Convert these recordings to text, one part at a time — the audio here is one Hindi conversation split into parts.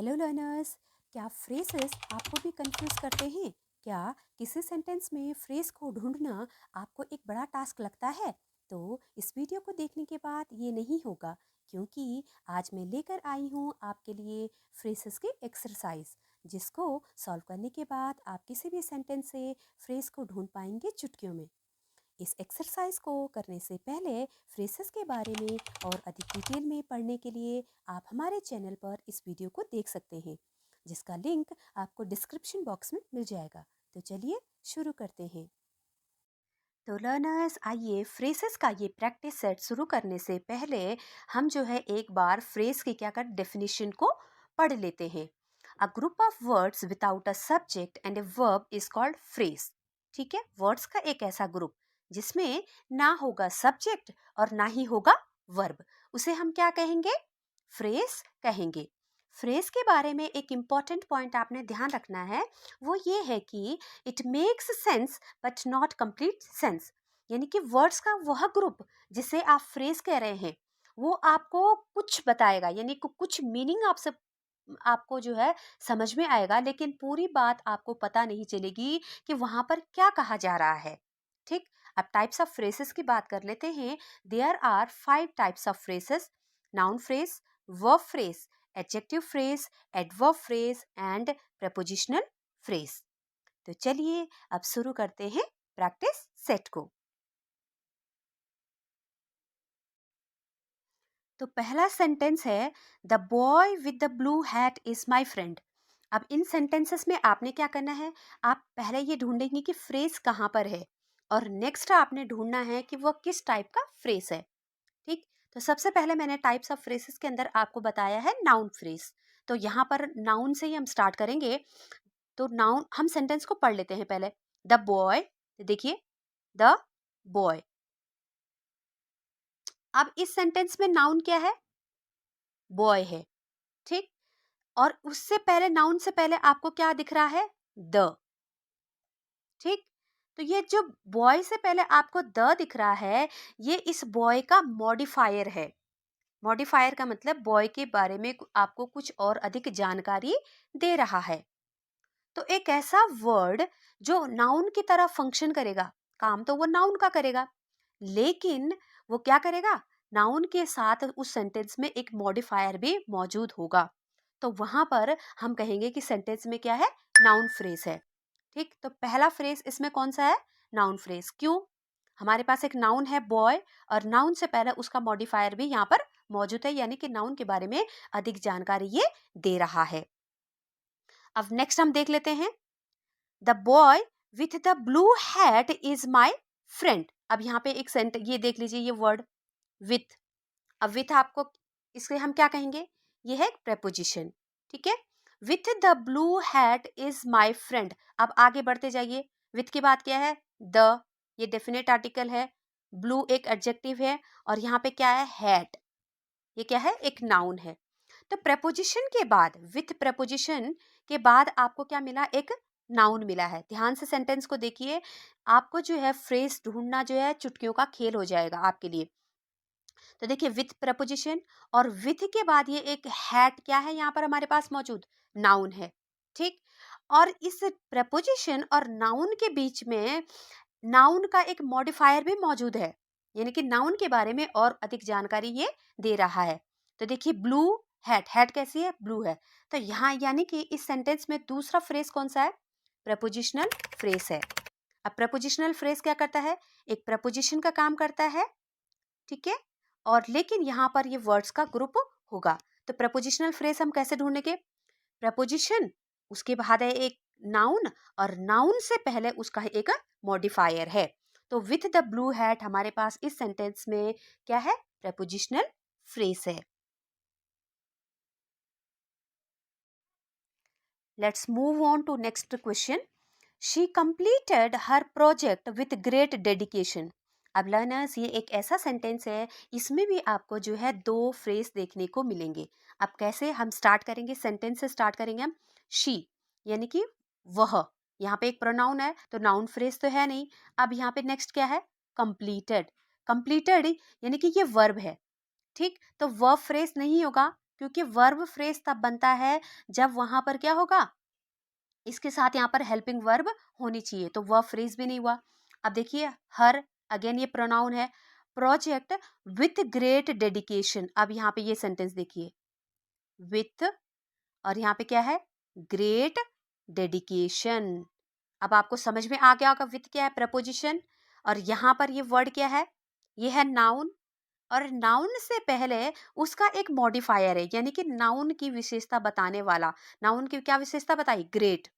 हेलो लर्नर्स, क्या फ्रेजेस आपको भी कंफ्यूज करते हैं? क्या किसी सेंटेंस में फ्रेज को ढूंढना आपको एक बड़ा टास्क लगता है? तो इस वीडियो को देखने के बाद ये नहीं होगा, क्योंकि आज मैं लेकर आई हूँ आपके लिए फ्रेजेस की एक्सरसाइज, जिसको सॉल्व करने के बाद आप किसी भी सेंटेंस से फ्रेज को ढूंढ पाएंगे चुटकियों में। इस एक्सरसाइज को करने से पहले फ्रेसेस के बारे में और अधिक डिटेल में पढ़ने के लिए आप हमारे चैनल पर इस वीडियो को देख सकते हैं, जिसका लिंक आपको डिस्क्रिप्शन बॉक्स में मिल जाएगा। तो चलिए शुरू करते हैं। तो लर्नर्स, आइए फ्रेसेस का ये प्रैक्टिस सेट शुरू करने से पहले हम जो है एक बार फ्रेज की क्या कर डेफिनेशन को पढ़ लेते हैं। A group of words without a subject and a verb is called phrase. ठीक है, वर्ड्स का एक ऐसा ग्रुप जिसमें ना होगा सब्जेक्ट और ना ही होगा वर्ब, उसे हम क्या कहेंगे? फ्रेज कहेंगे। फ्रेज के बारे में एक इम्पॉर्टेंट पॉइंट आपने ध्यान रखना है, वो ये है कि it makes sense but not complete sense. यानी कि वर्ड्स का वह ग्रुप जिसे आप फ्रेज कह रहे हैं, वो आपको कुछ बताएगा, यानी कि कुछ मीनिंग आपसे आपको जो है समझ में आएगा, लेकिन पूरी बात आपको पता नहीं चलेगी कि वहां पर क्या कहा जा रहा है। ठीक, अब टाइप्स ऑफ फ्रेजेस की बात कर लेते हैं। There are 5 types of phrases: noun phrase, verb phrase, adjective phrase, adverb phrase and prepositional phrase. तो चलिए अब शुरू करते हैं प्रैक्टिस सेट को। तो पहला सेंटेंस है, the boy with the blue hat is my friend. अब इन सेंटेंसेस में आपने क्या करना है, आप पहले ये ढूंढेंगे कि फ्रेज कहाँ पर है, और नेक्स्ट आपने ढूंढना है कि वह किस टाइप का फ्रेज है। ठीक, तो सबसे पहले मैंने टाइप्स ऑफ फ्रेजेस के अंदर आपको बताया है नाउन फ्रेज। तो यहाँ पर नाउन से ही हम स्टार्ट करेंगे। तो नाउन, हम सेंटेंस को पढ़ लेते हैं पहले। द बॉय, देखिए, द बॉय। अब इस सेंटेंस में नाउन क्या है? बॉय है। ठीक, और उससे पहले, नाउन से पहले आपको क्या दिख रहा है? द। ठीक, तो ये जो बॉय से पहले आपको द दिख रहा है, ये इस बॉय का मॉडिफायर है। मॉडिफायर का मतलब बॉय के बारे में आपको कुछ और अधिक जानकारी दे रहा है। तो एक ऐसा वर्ड जो नाउन की तरह फंक्शन करेगा, काम तो वो नाउन का करेगा, लेकिन वो क्या करेगा? नाउन के साथ उस सेंटेंस में एक मॉडिफायर भी मौजूद होगा। तो वहां पर हम कहेंगे कि सेंटेंस में क्या है? नाउन फ्रेज है। ठीक, तो पहला फ्रेज इसमें कौन सा है? Noun phrase. क्यों? हमारे पास एक नाउन है बॉय, और नाउन से पहले उसका मॉडिफायर भी यहाँ पर मौजूद है, यानी कि नाउन के बारे में अधिक जानकारी ये दे रहा है। अब नेक्स्ट हम देख लेते हैं, the boy with the blue hat is my friend. अब यहाँ पे एक सेंट, ये देख लीजिए, ये वर्ड विथ। अब विथ आपको, इसके हम क्या कहेंगे? ये है प्रेपोजिशन। ठीक है, with the blue hat is my friend. अब आगे बढ़ते जाइए, विथ के बाद क्या है? द, ये डेफिनेट आर्टिकल है, ब्लू एक एडजेक्टिव है, और यहाँ पे क्या है? हैट, ये क्या है? एक नाउन है। तो प्रेपोजिशन के बाद, विथ प्रेपोजिशन के बाद आपको क्या मिला? एक नाउन मिला है। ध्यान से सेंटेंस को देखिए, आपको जो है फ्रेज ढूंढना जो है चुटकियों का खेल हो जाएगा आपके लिए। तो देखिए, विथ प्रपोजिशन और विथ के बाद ये एक हैट क्या है यहाँ पर हमारे पास मौजूद? नाउन है। ठीक, और इस प्रपोजिशन और नाउन के बीच में नाउन का एक मॉडिफायर भी मौजूद है, यानी कि नाउन के बारे में और अधिक जानकारी ये दे रहा है। तो देखिए, ब्लू हैट, हैट कैसी है? ब्लू है। तो यहाँ यानी कि इस सेंटेंस में दूसरा फ्रेज कौन सा है? प्रपोजिशनल फ्रेज है। अब प्रपोजिशनल फ्रेज क्या करता है? एक प्रपोजिशन का काम करता है। ठीक है, और लेकिन यहाँ पर ये वर्ड्स का ग्रुप होगा। तो प्रपोजिशनल फ्रेज हम कैसे ढूंढेंगे? प्रपोजिशन, उसके बाद है एक नाउन, और नाउन से पहले उसका एक मॉडिफायर है। तो विथ द ब्लू हैट हमारे पास इस सेंटेंस में क्या है? प्रपोजिशनल फ्रेज है। Let's move on to next question. She completed her project with great dedication. अब लर्नर्स, ये एक ऐसा सेंटेंस है, इसमें भी आपको जो है दो फ्रेज देखने को मिलेंगे। अब कैसे हम स्टार्ट करेंगे? सेंटेंस से स्टार्ट करेंगे हम। शी यानी कि वह, यहाँ पे एक प्रोनाउन है, तो नाउन फ्रेज तो है नहीं। अब यहाँ पे नेक्स्ट क्या है? कंप्लीटेड। कंप्लीटेड यानी कि ये वर्ब है। ठीक, तो वर्ब फ्रेज नहीं होगा, क्योंकि वर्ब फ्रेज तब बनता है जब वहां पर क्या होगा, इसके साथ यहाँ पर हेल्पिंग वर्ब होनी चाहिए, तो वर्ब फ्रेज भी नहीं हुआ। अब देखिए हर, अगेन ये प्रोनाउन है, प्रोजेक्ट विथ ग्रेट डेडिकेशन। अब यहाँ पे ये सेंटेंस देखिए, विथ और यहाँ पे क्या है, ग्रेट डेडिकेशन। अब आपको समझ में आ गया होगा विथ क्या है, प्रपोजिशन, और यहाँ पर ये वर्ड क्या है, ये है नाउन, और नाउन से पहले उसका एक मॉडिफायर है, यानी कि नाउन की विशेषता बताने वाला। नाउन की क्या विशेषता बताई, ग्रेट,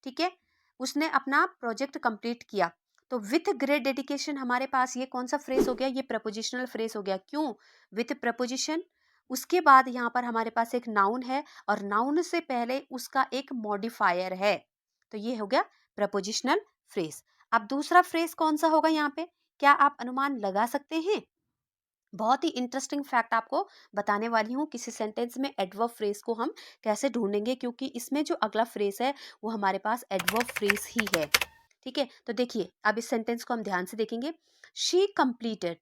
ठीक है, उसने अपना प्रोजेक्ट कंप्लीट किया। तो विथ ग्रेट डेडिकेशन हमारे पास ये कौन सा फ्रेज हो गया, ये प्रपोजिशनल फ्रेज हो गया। क्यों, विथ प्रपोजिशन, उसके बाद यहाँ पर हमारे पास एक नाउन है और नाउन से पहले उसका एक मॉडिफायर है, तो ये हो गया प्रपोजिशनल फ्रेज। अब दूसरा फ्रेज कौन सा होगा यहाँ पे, क्या आप अनुमान लगा सकते हैं? बहुत ही इंटरेस्टिंग फैक्ट आपको बताने वाली हूँ, किसी सेंटेंस में एडवर्ब फ्रेज को हम कैसे ढूंढेंगे, क्योंकि इसमें जो अगला फ्रेज है वो हमारे पास एडवर्ब फ्रेज ही है। ठीक है, तो देखिए अब इस सेंटेंस को हम ध्यान से देखेंगे। She completed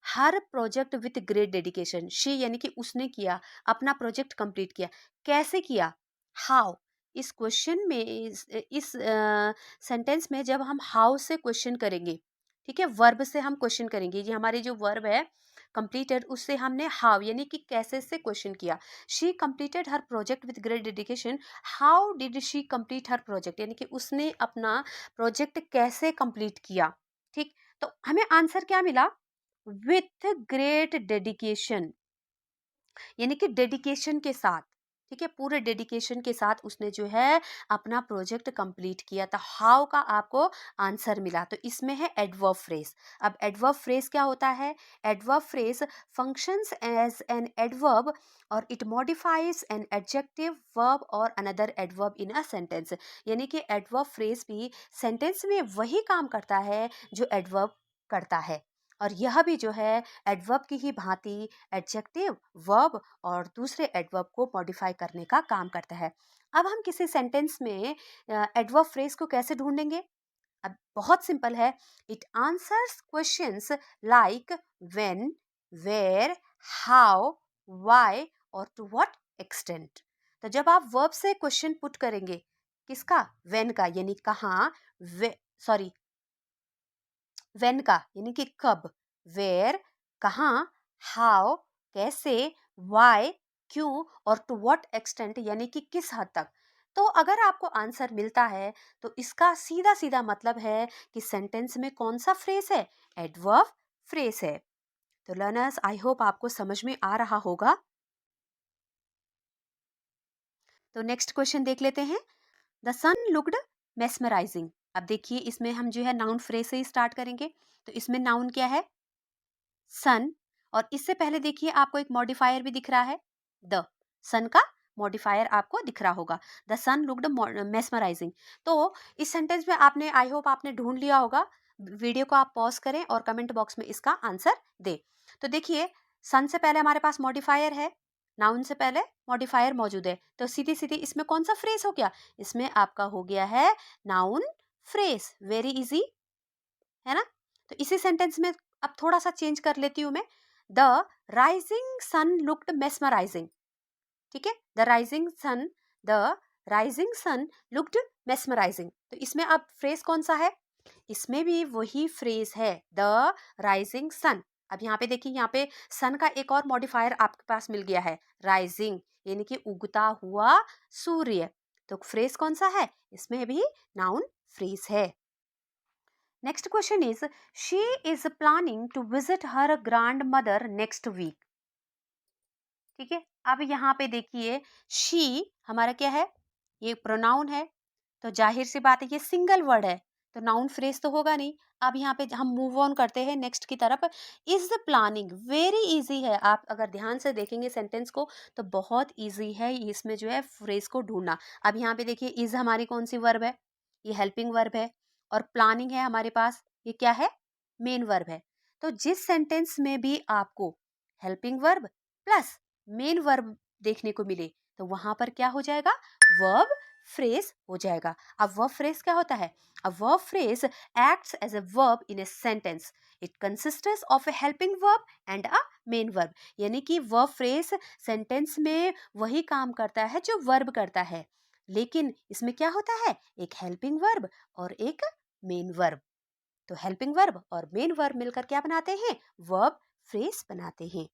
her project with great dedication. She यानी कि उसने किया, अपना प्रोजेक्ट कंप्लीट किया। कैसे किया, हाउ। इस क्वेश्चन में इस सेंटेंस में जब हम हाउ से क्वेश्चन करेंगे, ठीक है, वर्ब से हम क्वेश्चन करेंगे, ये हमारी जो वर्ब है कंप्लीटेड, उससे हमने हाउ यानी कि कैसे से क्वेश्चन किया। She completed her project with great dedication. How did she complete her project, यानी कि उसने अपना प्रोजेक्ट कैसे कंप्लीट किया। ठीक, तो हमें आंसर क्या मिला, विथ ग्रेट डेडिकेशन, यानी कि डेडिकेशन के साथ। ठीक है, पूरे डेडिकेशन के साथ उसने जो है अपना प्रोजेक्ट कंप्लीट किया था। हाउ का आपको आंसर मिला, तो इसमें है एडवर्ब फ्रेज। अब एडवर्ब फ्रेज क्या होता है, adverb phrase functions as an adverb और it modifies an adjective verb और another adverb in a sentence. यानी कि एडवर्ब फ्रेज भी सेंटेंस में वही काम करता है जो एडवर्ब करता है, और यह भी जो है एडवर्ब की ही भांति एडजेक्टिव, वर्ब और दूसरे एडवर्ब को मॉडिफाई करने का काम करता है। अब हम किसी सेंटेंस में एडवर्ब फ्रेज को कैसे ढूंढेंगे, अब बहुत सिंपल है। It answers questions like when, where, how, why और टू व्हाट एक्सटेंट। तो जब आप वर्ब से क्वेश्चन पुट करेंगे, किसका, व्हेन का यानी कहाँ, सॉरी व्हेन का यानी कि कब, वेयर कहाँ, हाउ कैसे, व्हाई क्यों और टू व्हाट एक्सटेंट यानी कि किस हद तक। तो अगर आपको आंसर मिलता है तो इसका सीधा सीधा मतलब है कि सेंटेंस में कौन सा फ्रेज है, एडवर्ब फ्रेज है। तो लर्नर्स आई होप आपको समझ में आ रहा होगा। तो नेक्स्ट क्वेश्चन देख लेते हैं। The sun looked mesmerising. अब देखिए इसमें हम जो है नाउन फ्रेज से ही स्टार्ट करेंगे। तो इसमें नाउन क्या है, सन, और इससे पहले देखिए आपको एक मॉडिफायर भी दिख रहा है, द। सन का मॉडिफायर आपको दिख रहा होगा, द सन लुक्ड मेस्मराइजिंग। तो इस सेंटेंस में आपने, आई होप आपने ढूंढ लिया होगा। वीडियो को आप पॉज करें और कमेंट बॉक्स में इसका आंसर दे। तो देखिए सन से पहले हमारे पास मॉडिफायर है, नाउन से पहले मॉडिफायर मौजूद है, तो सीधी सीधी इसमें कौन सा फ्रेज हो गया, इसमें आपका हो गया है नाउन फ्रेज। वेरी इजी है ना। तो इसी सेंटेंस में अब थोड़ा सा चेंज कर लेती हूं मैं। The rising sun looked mesmerising. ठीक है, the rising sun, the rising sun looked mesmerising. तो इसमें अब फ्रेज कौन सा है, इसमें भी वही फ्रेज है, द राइजिंग सन। अब यहाँ पे देखिए, यहाँ पे सन का एक और मॉडिफायर आपके पास मिल गया है, राइजिंग यानी कि उगता हुआ सूर्य। तो फ्रेज कौन सा है, इसमें भी नाउन फ्रेज है। Next question is, she is planning to visit her grandmother next week. ठीक है, अब यहाँ पे देखिए शी हमारा क्या है, ये प्रोनाउन है, तो जाहिर सी बात है ये सिंगल वर्ड है, तो नाउन फ्रेज तो होगा नहीं। अब यहाँ पे हम मूव ऑन करते हैं नेक्स्ट की तरफ। इज प्लानिंग, वेरी इजी है, आप अगर ध्यान से देखेंगे सेंटेंस को तो बहुत इजी है इसमें जो है फ्रेज को ढूंढना। अब यहाँ पे देखिए इज हमारी कौन सी वर्ब है, ये हेल्पिंग वर्ब है, और प्लानिंग है हमारे पास, ये क्या है, मेन वर्ब है। तो जिस सेंटेंस में भी आपको helping verb plus main verb देखने को मिले तो वहां पर क्या हो जाएगा, वर्ब फ्रेज हो जाएगा। अब वर्ब फ्रेज क्या होता है, a verb phrase acts as a verb in a sentence. It consists of a helping verb and a main verb, यानी कि वर्ब फ्रेज सेंटेंस में वही काम करता है जो वर्ब करता है, लेकिन इसमें क्या होता है, एक हेल्पिंग वर्ब और एक मेन वर्ब। तो हेल्पिंग वर्ब और मेन वर्ब मिलकर क्या बनाते हैं, वर्ब फ्रेज बनाते हैं।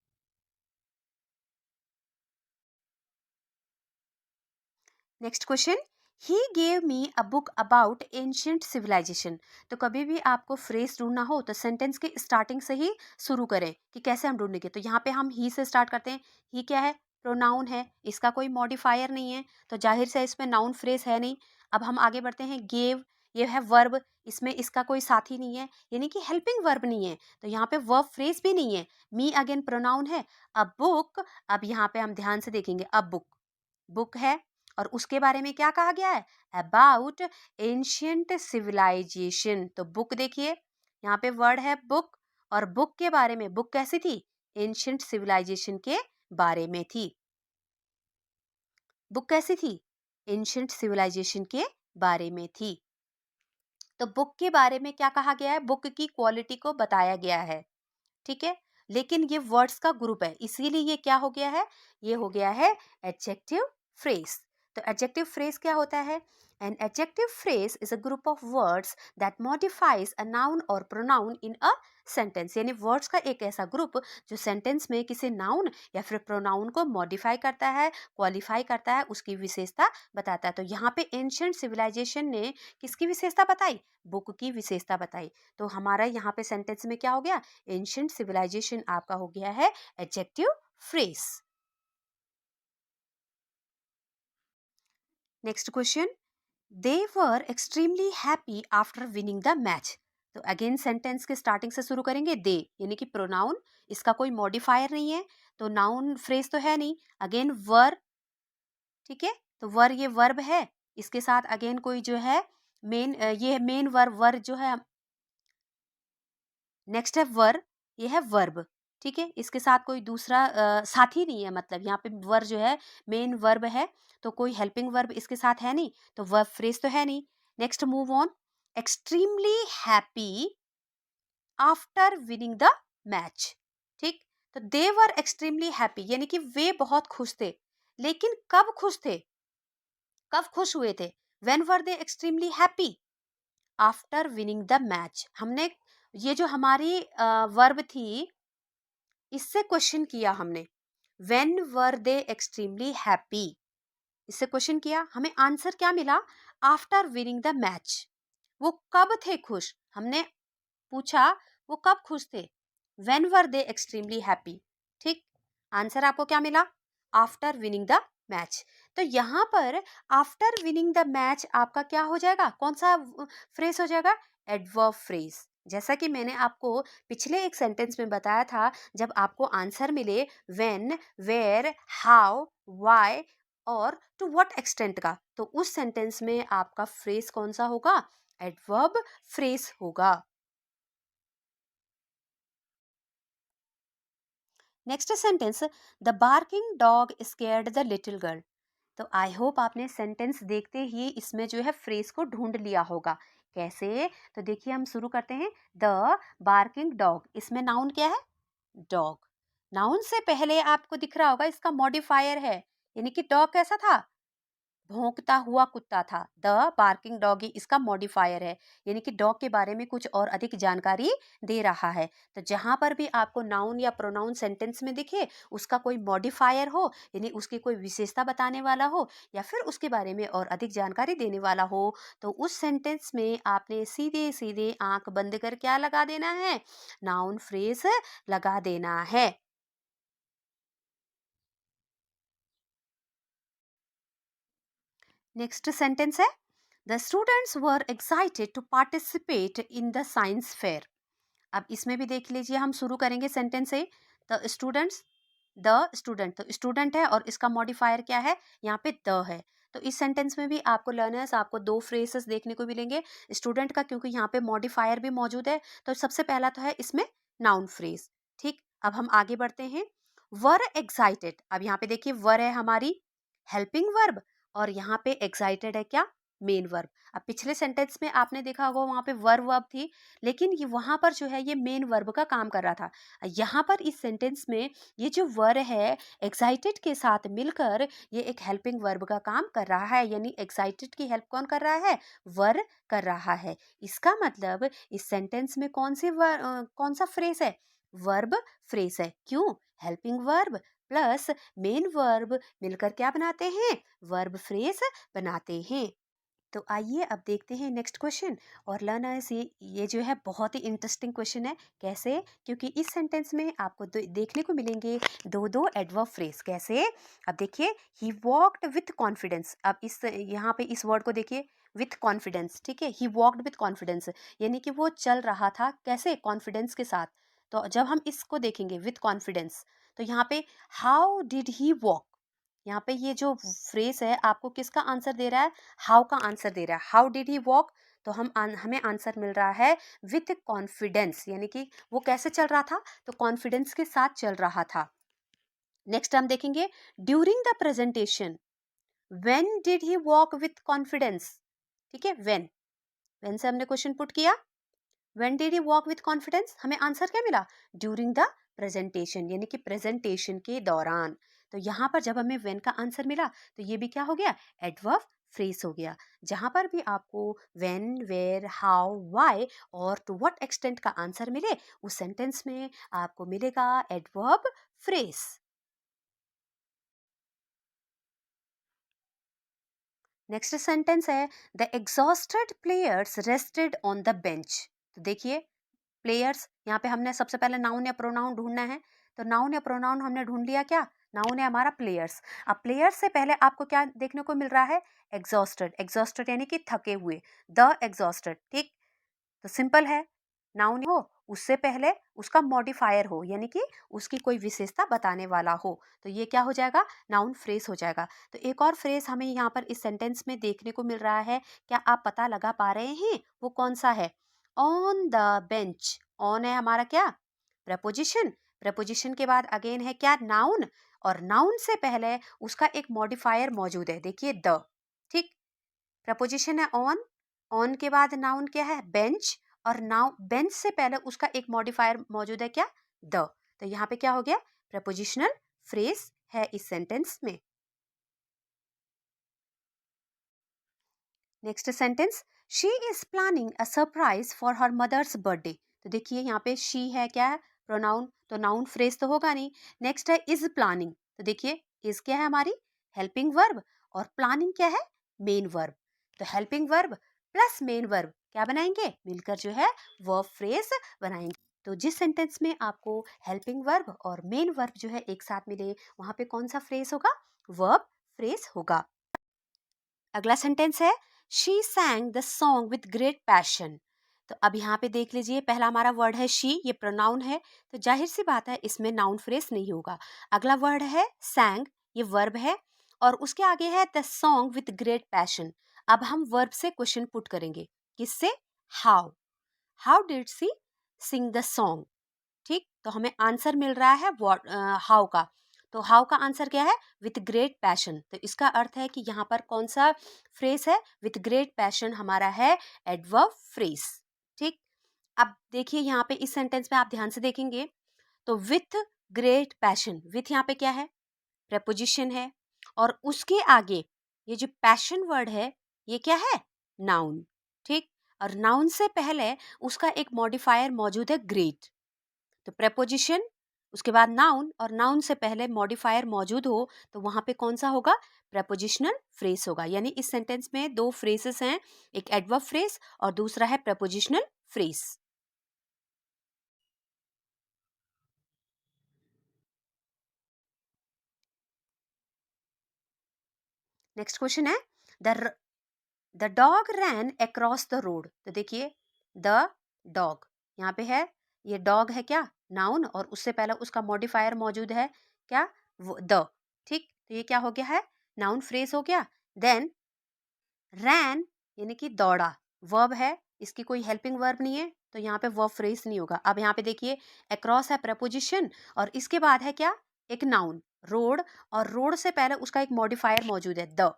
Next question, he gave me a book about ancient civilisation. तो कभी भी आपको फ्रेज ढूंढना हो तो सेंटेंस के स्टार्टिंग से ही शुरू करें कि कैसे हम ढूंढेंगे। तो यहाँ पे हम ही से स्टार्ट करते हैं। ही क्या है, प्रोनाउन है, इसका कोई मॉडिफायर नहीं है, तो जाहिर से इसमें नाउन फ्रेज है नहीं। अब हम आगे बढ़ते हैं, गेव, ये है वर्ब, इसमें इसका कोई साथी नहीं है, यानी कि हेल्पिंग वर्ब नहीं है, तो यहाँ पे वर्ब फ्रेज भी नहीं है। मी अगेन प्रोनाउन है। अब बुक, अब यहाँ पे हम ध्यान से देखेंगे, अब बुक, बुक है और उसके बारे में क्या कहा गया है, अबाउट एंशियंट सिविलाइजेशन। तो बुक देखिए, यहाँ पे वर्ड है बुक, और बुक के बारे में, बुक कैसी थी, एंशियंट सिविलाइजेशन के बारे में थी। बुक कैसी थी, एंशियंट सिविलाइजेशन के बारे में थी। तो बुक के बारे में क्या कहा गया है, बुक की क्वालिटी को बताया गया है, ठीक है। लेकिन ये वर्ड्स का ग्रुप है, इसीलिए ये क्या हो गया है, ये हो गया है एडजेक्टिव फ्रेज। तो एडजेक्टिव फ्रेज क्या होता है, an adjective phrase is a group of words that modifies a noun और प्रोनाउन इन अ सेंटेंस। यानी वर्ड्स का एक ऐसा ग्रुप जो सेंटेंस में किसी नाउन या फिर प्रोनाउन को मॉडिफाई करता है, क्वालिफाई करता है, उसकी विशेषता बताता है। तो यहाँ पे एंशिएंट सिविलाइजेशन ने किसकी विशेषता बताई, बुक की विशेषता बताई। तो हमारा यहाँ पे सेंटेंस में क्या हो गया, एंशिएंट सिविलाइजेशन आपका हो गया है adjective phrase. Next question, they were extremely happy after winning the match. तो अगेन सेंटेंस के स्टार्टिंग से शुरू करेंगे, दे यानी कि प्रोनाउन, इसका कोई मॉडिफायर नहीं है, तो नाउन फ्रेज तो है नहीं। अगेन वर, ठीक है, तो वर ये वर्ब है, इसके साथ अगेन कोई जो है मेन, ये मेन वर्ब, वर जो है, नेक्स्ट है वर, ये है वर्ब, ठीक है, इसके साथ कोई दूसरा साथी नहीं है, मतलब यहाँ पे वर जो है मेन वर्ब है, तो कोई हेल्पिंग वर्ब इसके साथ है नहीं, तो वर्ब फ्रेज तो है नहीं। Next move on, extremely happy after winning the match, ठीक। तो दे वर एक्सट्रीमली हैप्पी यानी कि वे बहुत खुश थे, लेकिन कब खुश थे, कब खुश हुए थे, when were they extremely happy, after winning the match. हमने ये जो हमारी वर्ब थी, इससे क्वेश्चन किया हमने, when were they extremely happy, इससे क्वेश्चन किया, हमें आंसर क्या मिला, आफ्टर विनिंग द मैच। वो कब थे खुश, हमने पूछा वो कब खुश थे, when were they extremely happy, ठीक। आंसर आपको क्या मिला, आफ्टर विनिंग द मैच। तो यहाँ पर आफ्टर विनिंग द मैच आपका क्या हो जाएगा, कौन सा फ्रेज हो जाएगा, एडवर्ब फ्रेज। जैसा कि मैंने आपको पिछले एक सेंटेंस में बताया था, जब आपको आंसर मिले व्हेन, वेयर, हाउ, व्हाई और टू व्हाट एक्सटेंट का, तो उस सेंटेंस में आपका फ्रेज कौन सा होगा, एडवर्ब फ्रेज होगा। Next sentence, the barking dog scared the little girl. तो आई होप आपने सेंटेंस देखते ही इसमें जो है फ्रेज को ढूंढ लिया होगा। कैसे, तो देखिए हम शुरू करते हैं, द बार्किंग डॉग, इसमें नाउन क्या है, डॉग। नाउन से पहले आपको दिख रहा होगा इसका मॉडिफायर है, यानी कि डॉग कैसा था, भौंकता हुआ कुत्ता था। द बार्किंग डॉगी इसका मॉडिफायर है, यानी कि डॉग के बारे में कुछ और अधिक जानकारी दे रहा है। तो जहां पर भी आपको नाउन या प्रोनाउन सेंटेंस में दिखे, उसका कोई मॉडिफायर हो, यानी उसकी कोई विशेषता बताने वाला हो या फिर उसके बारे में और अधिक जानकारी देने वाला हो, तो उस सेंटेंस में आपने सीधे सीधे आंख बंद कर क्या लगा देना है, नाउन फ्रेज लगा देना है। नेक्स्ट सेंटेंस है, the students were excited to participate in the science fair. अब इसमें भी देख लीजिए, हम शुरू करेंगे सेंटेंस से, द स्टूडेंट्स, द स्टूडेंट, तो स्टूडेंट है और इसका मॉडिफायर क्या है, यहाँ पे द है। तो इस सेंटेंस में भी आपको लर्नर्स, आपको दो फ्रेजेस देखने को मिलेंगे स्टूडेंट का, क्योंकि यहाँ पे मॉडिफायर भी मौजूद है। तो सबसे पहला तो है इसमें नाउन फ्रेज, ठीक। अब हम आगे बढ़ते हैं, वर एक्साइटेड। अब यहाँ पे देखिए वर है हमारी हेल्पिंग वर्ब और यहाँ पे एक्साइटेड है क्या, मेन वर्ब। अब पिछले सेंटेंस में आपने देखा होगा वहां पे वर वर्ब थी, लेकिन ये वहां पर जो है ये मेन वर्ब का काम कर रहा था। यहाँ पर इस सेंटेंस में ये जो वर है एक्साइटेड के साथ मिलकर ये एक हेल्पिंग वर्ब का काम कर रहा है, यानी एक्साइटेड की हेल्प कौन कर रहा है, वर कर रहा है। इसका मतलब इस सेंटेंस में कौन सा फ्रेज है, वर्ब फ्रेज है। क्यों, helping verb plus main verb मिलकर क्या बनाते हैं, वर्ब फ्रेज बनाते हैं। तो आइए अब देखते हैं नेक्स्ट क्वेश्चन और लर्नर्स ये जो है बहुत ही इंटरेस्टिंग क्वेश्चन है। कैसे, क्योंकि इस सेंटेंस में आपको देखने को मिलेंगे दो दो एडवर्ब फ्रेज। कैसे, अब देखिए, ही वॉक्ड विथ कॉन्फिडेंस। अब इस यहाँ पे इस वर्ड को देखिए, विथ कॉन्फिडेंस, ठीक है, ही वॉक्ड विथ कॉन्फिडेंस, यानी कि वो चल रहा था कैसे, कॉन्फिडेंस के साथ। तो जब हम इसको देखेंगे विथ कॉन्फिडेंस, तो यहाँ पे हाउ डिड ही वॉक, यहाँ पे ये जो फ्रेज है आपको किसका आंसर दे रहा है, हाउ का आंसर दे रहा है। हाउ डिड ही वॉक, तो हमें आंसर मिल रहा है विथ कॉन्फिडेंस, यानी कि वो कैसे चल रहा था, तो कॉन्फिडेंस के साथ चल रहा था। नेक्स्ट हम देखेंगे during the presentation, when did he walk with confidence, ठीक है, व्हेन से हमने क्वेश्चन पुट किया, when did he walk with confidence, हमें आंसर क्या मिला, ड्यूरिंग द प्रेजेंटेशन, यानी कि प्रेजेंटेशन के दौरान। तो यहाँ पर जब हमें व्हेन का आंसर मिला तो ये भी क्या हो गया, एडवर्ब फ्रेज हो गया। जहां पर भी आपको व्हेन, वेयर, हाउ, व्हाई और टू व्हाट एक्सटेंट का आंसर मिले उस सेंटेंस में आपको मिलेगा एडवर्ब फ्रेज। नेक्स्ट सेंटेंस है the exhausted players rested on the bench. तो देखिए, प्लेयर्स, यहाँ पे हमने सबसे पहले नाउन या प्रोनाउन ढूंढना है। तो नाउन या प्रोनाउन हमने ढूंढ लिया, क्या, नाउन है हमारा प्लेयर्स। अब प्लेयर्स से पहले आपको क्या देखने को मिल रहा है, एग्जॉस्टेड, एग्जॉस्टेड यानी कि थके हुए, द एग्जॉस्टेड, ठीक। तो सिंपल है, नाउन हो उससे पहले उसका मॉडिफायर हो, यानी कि उसकी कोई विशेषता बताने वाला हो, तो ये क्या हो जाएगा, नाउन फ्रेज हो जाएगा। तो एक और फ्रेज हमें यहाँ पर इस सेंटेंस में देखने को मिल रहा है, क्या आप पता लगा पा रहे हैं वो कौन सा है, ऑन द बेंच। ऑन है हमारा क्या, प्रपोजिशन, प्रपोजिशन के बाद अगेन है क्या, नाउन, और नाउन से पहले उसका एक मॉडिफायर मौजूद है, देखिए द, ठीक। प्रपोजिशन है ऑन, ऑन के बाद नाउन क्या है, बेंच, और नाउ बेंच से पहले उसका एक मॉडिफायर मौजूद है क्या, द। तो यहाँ पे क्या हो गया, प्रपोजिशनल फ्रेज है इस सेंटेंस में। Next sentence, she is planning a surprise for her mother's birthday. तो देखिए यहाँ पे शी है क्या है, प्रोनाउन, तो नाउन फ्रेज तो होगा नहीं। नेक्स्ट है इज प्लानिंग, तो देखिए इज क्या है हमारी, हेल्पिंग वर्ब, और प्लानिंग क्या है, मेन वर्ब। तो helping verb plus main verb क्या बनाएंगे, मिलकर जो है वर्ब फ्रेज बनाएंगे। तो जिस सेंटेंस में आपको हेल्पिंग वर्ब और मेन वर्ब जो है एक साथ मिले, वहां पे कौन सा फ्रेज होगा, वर्ब फ्रेज होगा। अगला सेंटेंस है she sang the song with great passion. तो अब यहाँ पे देख लीजिए, पहला हमारा वर्ड है शी, ये प्रोनाउन है, तो जाहिर सी बात है इसमें नाउन फ्रेज नहीं होगा। अगला वर्ड है सैंग, ये वर्ब है, और उसके आगे है the song with great passion. अब हम वर्ब से क्वेश्चन पुट करेंगे, किससे, how, how did she sing the song, ठीक। तो हमें आंसर मिल रहा है व्हाट, हाउ का। तो हाउ का आंसर क्या है, विथ ग्रेट पैशन। तो इसका अर्थ है कि यहाँ पर कौन सा फ्रेज है, विथ ग्रेट पैशन हमारा है एडवर्ब फ्रेज, ठीक। अब देखिए यहाँ पे इस सेंटेंस में आप ध्यान से देखेंगे तो विथ ग्रेट पैशन, विथ यहाँ पे क्या है, प्रपोजिशन है, और उसके आगे ये जो पैशन वर्ड है ये क्या है, नाउन, ठीक। और नाउन से पहले उसका एक मॉडिफायर मौजूद है ग्रेट। तो प्रेपोजिशन, उसके बाद नाउन, और नाउन से पहले मॉडिफायर मौजूद हो तो वहां पे कौन सा होगा, प्रेपोजिशनल फ्रेज होगा। यानी इस सेंटेंस में दो फ्रेजेस हैं, एक एडवर्ब फ्रेज और दूसरा है प्रेपोजिशनल फ्रेज। नेक्स्ट क्वेश्चन है the the dog ran across the road. तो देखिए द डॉग, यहाँ पे है, ये डॉग है क्या, नाउन, और उससे पहले उसका मॉडिफायर मौजूद है क्या, द, ठीक। तो ये क्या हो गया है, नाउन फ्रेज हो गया। देन रैन यानी कि दौड़ा, वर्ब है, इसकी कोई हेल्पिंग वर्ब नहीं है, तो यहाँ पे वर्ब फ्रेज नहीं होगा। अब यहाँ पे देखिए अक्रॉस है प्रपोजिशन, और इसके बाद है क्या, एक नाउन, रोड, और रोड से पहले उसका एक मॉडिफायर मौजूद है द,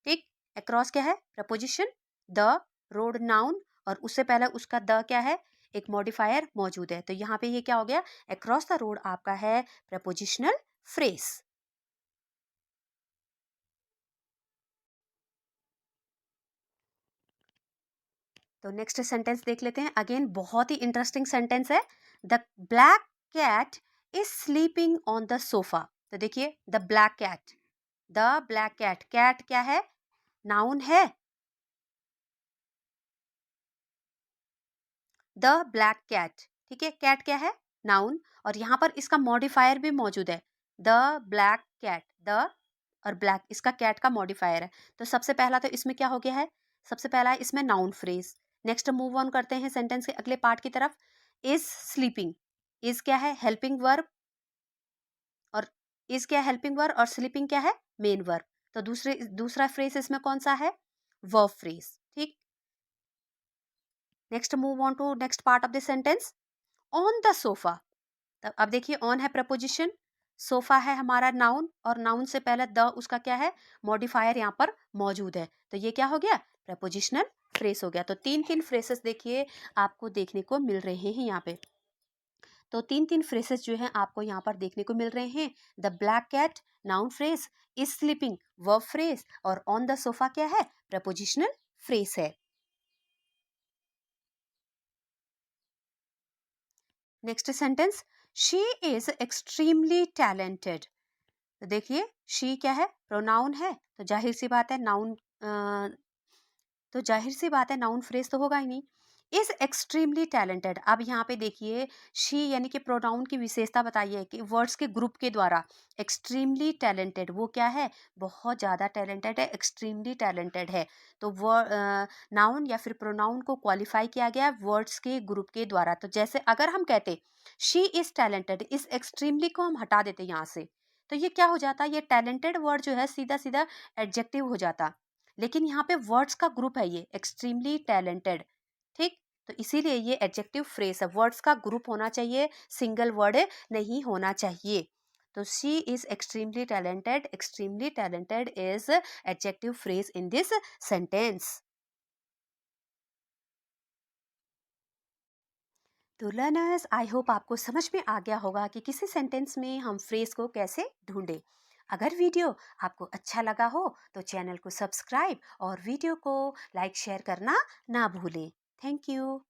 ठीक। अक्रॉस क्या है? प्रपोजिशन, द, रोड नाउन, और उससे पहले उसका द क्या है? एक मॉडिफायर मौजूद है। तो यहाँ पे ये क्या हो गया? अक्रॉस द रोड आपका है प्रपोजिशनल फ्रेज। तो नेक्स्ट सेंटेंस देख लेते हैं। अगेन बहुत ही इंटरेस्टिंग सेंटेंस है। The black cat is sleeping on the sofa. तो देखिए, the black cat, the black cat, cat क्या है? नाउन है। द ब्लैक कैट, ठीक है, कैट क्या है? नाउन, और यहाँ पर इसका मॉडिफायर भी मौजूद है। द ब्लैक कैट, द और ब्लैक इसका कैट का मॉडिफायर है। तो सबसे पहला तो इसमें क्या हो गया है? सबसे पहला है इसमें noun phrase. Next move on करते हैं सेंटेंस के अगले पार्ट की तरफ। इज स्लीपिंग, इज क्या है? हेल्पिंग वर्ब, और इज क्या है? हेल्पिंग वर्ब, और स्लीपिंग क्या है? Main verb. तो दूसरा फ्रेज इसमें कौन सा है? वर्ब फ्रेज, ठीक। Next move on to next part of the sentence. On the sofa, तब अब देखिए, ऑन है प्रपोजिशन, सोफा है हमारा नाउन, और नाउन से पहले द उसका क्या है? मॉडिफायर यहाँ पर मौजूद है। तो ये क्या हो गया? प्रपोजिशनल फ्रेज हो गया। तो तीन तीन फ्रेसेस देखिए आपको देखने को मिल रहे हैं यहाँ पे। तो तीन तीन फ्रेसेस जो है आपको यहाँ पर देखने को मिल रहे हैं। The black cat noun phrase, is sleeping verb phrase, और ऑन द सोफा क्या है? प्रपोजिशनल फ्रेज है। Next sentence, she is extremely talented. तो देखिए, शी क्या है? प्रोनाउन है, तो जाहिर सी बात है नाउन, तो जाहिर सी बात है नाउन फ्रेज तो होगा ही नहीं। इज एक्सट्रीमली टैलेंटेड, अब यहाँ पे देखिए, शी यानी कि प्रोनाउन की विशेषता बताइए कि वर्ड्स के ग्रुप के द्वारा। एक्सट्रीमली टैलेंटेड वो क्या है? बहुत ज़्यादा टैलेंटेड है, एक्सट्रीमली टैलेंटेड है। तो नाउन या फिर प्रोनाउन को क्वालिफाई किया गया वर्ड्स के ग्रुप के द्वारा। तो जैसे अगर हम कहते शी इज टैलेंटेड, इस एक्सट्रीमली को हम हटा देते यहाँ से, तो ये क्या हो जाता? ये टैलेंटेड वर्ड जो है सीधा सीधा एडजेक्टिव हो जाता। लेकिन यहाँ पे वर्ड्स का ग्रुप है ये एक्सट्रीमली टैलेंटेड, ठीक। तो इसीलिए ये एडजेक्टिव फ्रेज है, वर्ड्स का ग्रुप होना चाहिए, सिंगल वर्ड नहीं होना चाहिए। तो she is extremely talented is adjective phrase in this sentence. तो लर्नर्स, आई होप आपको समझ में आ गया होगा कि किसी सेंटेंस में हम फ्रेज को कैसे ढूंढें। अगर वीडियो आपको अच्छा लगा हो तो चैनल को सब्सक्राइब और वीडियो को लाइक शेयर करना ना भूलें। Thank you.